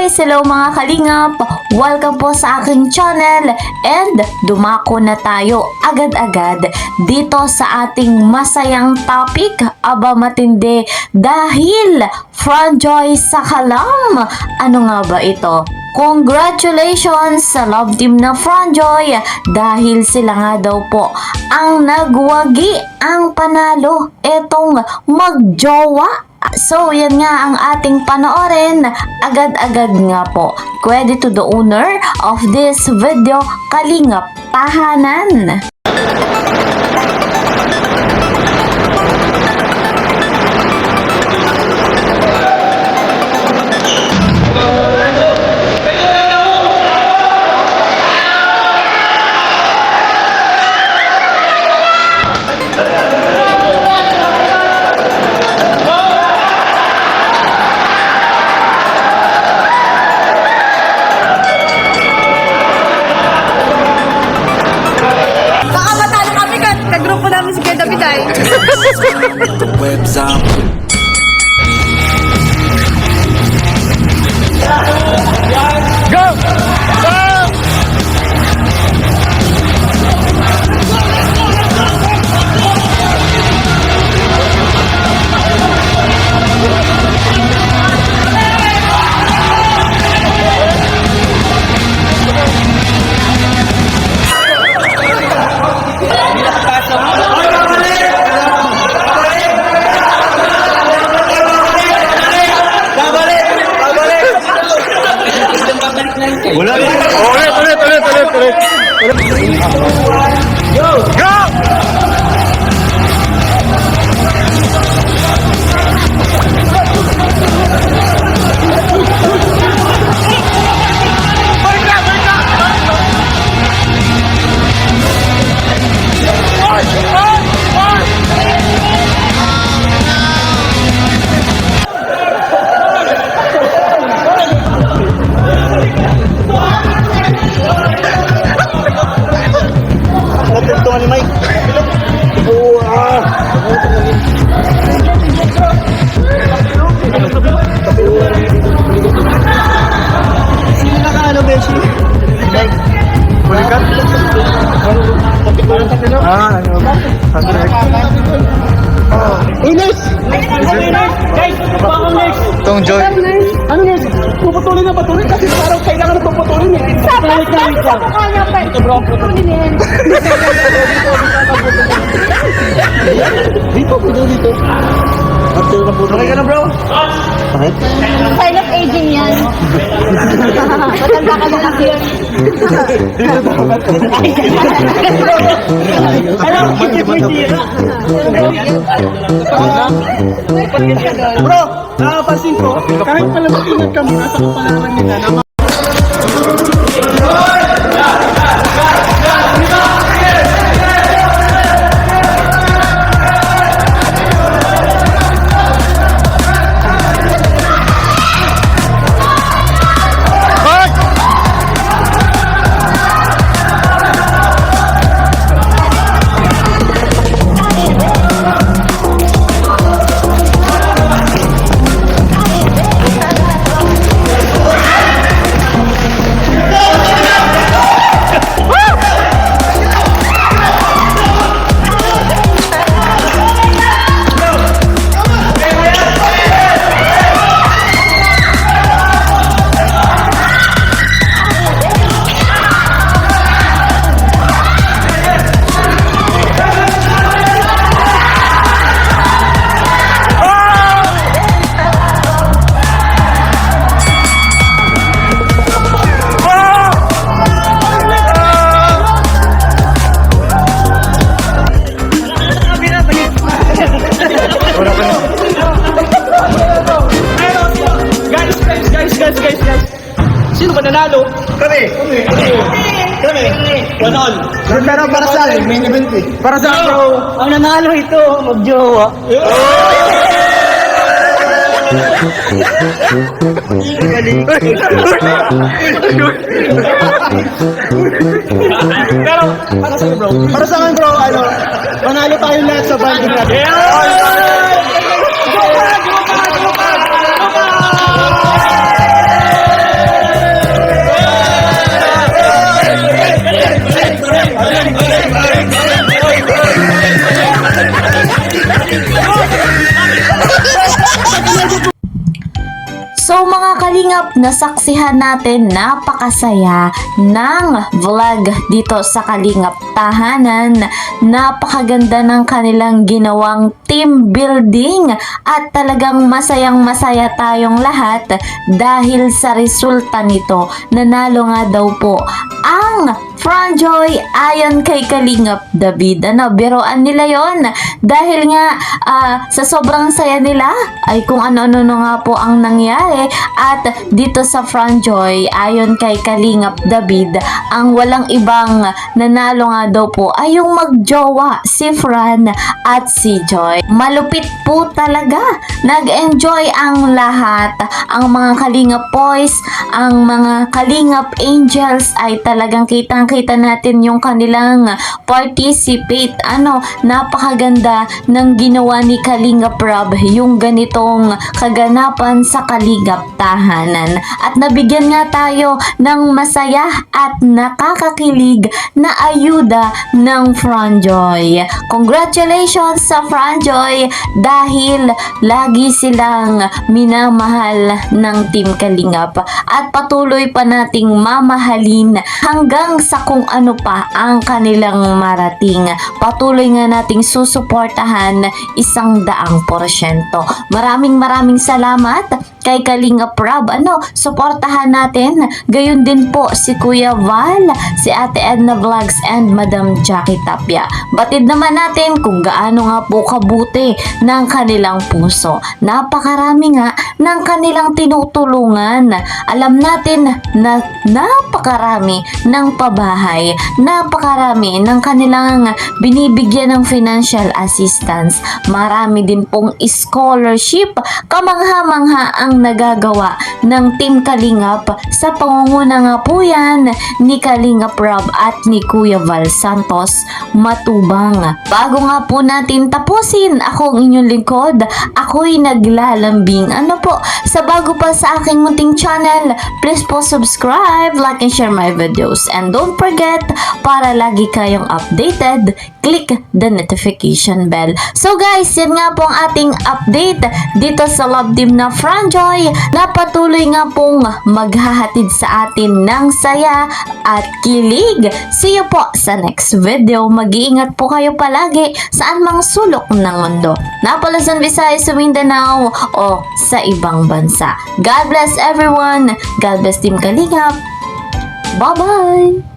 guys! Hello mga kalingap! Welcome po sa aking channel and dumako na tayo agad-agad dito sa ating masayang topic. Aba matindi dahil Franjoy sa Kalam. Ano nga ba ito? Congratulations sa love team na Franjoy dahil sila nga daw po ang nagwagi ang panalo etong magjowa. So, yan nga ang ating panoorin agad-agad nga po. Credit to the owner of this video, Kalingap Tahanan. Grupo namin si Kuya David ay. Go! Ulit. Go! Ni Mike. Sino naka-ano, Beshi? Mike. Kulikat? Ines! Guys, bakong next? Tong Joy. Ano next? Puputulin na patuloy kasi parang kailangan na puputulin eh. Sapat sa mukha niya pa. Ito bro. Dito. Okay ka na bro? Okay. Sign of aging yan. Matanda ka na kasi yun. Alam mo, kitira. Bro, nakapansin ko, kahit pala mag-ingat ka muna sa kapalaran nila na guys. Sino ba nanalo? Kami. 1-all. Pero para sa akin, main event eh. Para sa akin, Ang nanalo ito, magjowa. Pero para sa akin bro, panalo tayo lahat sa banding natin. Kalingap, nasaksihan natin napakasaya ng vlog dito sa Kalingap Tahanan. Napakaganda ng kanilang ginawang team building at talagang masayang masaya tayong lahat dahil sa resulta nito. Nanalo nga daw po ang Franjoy ayon kay Kalingap David. Biroan nila yon dahil nga sa sobrang saya nila ay kung ano-ano na nga po ang nangyari. At dito sa Franjoy ayon kay Kalingap David, ang walang ibang nanalo nga daw po ay yung magjowa si Fran at si Joy. Malupit po talaga, nag-enjoy ang lahat, ang mga Kalingap boys, ang mga Kalingap angels ay talagang kitang-kita natin yung kanilang participate. Napakaganda ng ginawa ni Kalingap Rob, yung ganitong kaganapan sa Kalingap Tahanan. At nabigyan nga tayo ng masaya at nakakakilig na ayuda ng Franjoy. Congratulations sa Franjoy dahil lagi silang minamahal ng Team Kalingap at patuloy pa nating mamahalin hanggang sa kung ano pa ang kanilang marating. Patuloy nga nating susuportahan 100%. Maraming salamat kay Kalingap Rob. Suportahan natin. Gayon din po si Kuya Val, si Ate Edna Vlogs and Madam Jackie Tapia. Batid naman natin kung gaano nga po kabuti ng kanilang puso. Napakarami nga ng kanilang tinutulungan. Alam natin na napakarami ng pabahay, napakarami ng kanilang binibigyan ng financial assistance. Marami din pong scholarship. Kamangha-mangha ang nagagawa ng Team Kalingap sa pangunguna nga po yan ni Kalingap Rob at ni Kuya Val Santos Matubang. Bago nga po natin tapusin, akong inyong lingkod, ako'y naglalambing. Sa bago pa sa aking munting channel, please po subscribe, like and share my videos. And don't forget, para lagi kayong updated, click the notification bell. So guys, yan nga po ang ating update dito sa Love Team na Franjoy na patuloy nga pong maghahatid sa atin ng saya at kilig. See you po sa next video. Mag-iingat po kayo palagi saan mang sulok ng mundo. Napalasan, Visayas, sa Mindanao o sa ibang bansa. God bless everyone. God bless Team Kalingap. Bye-bye!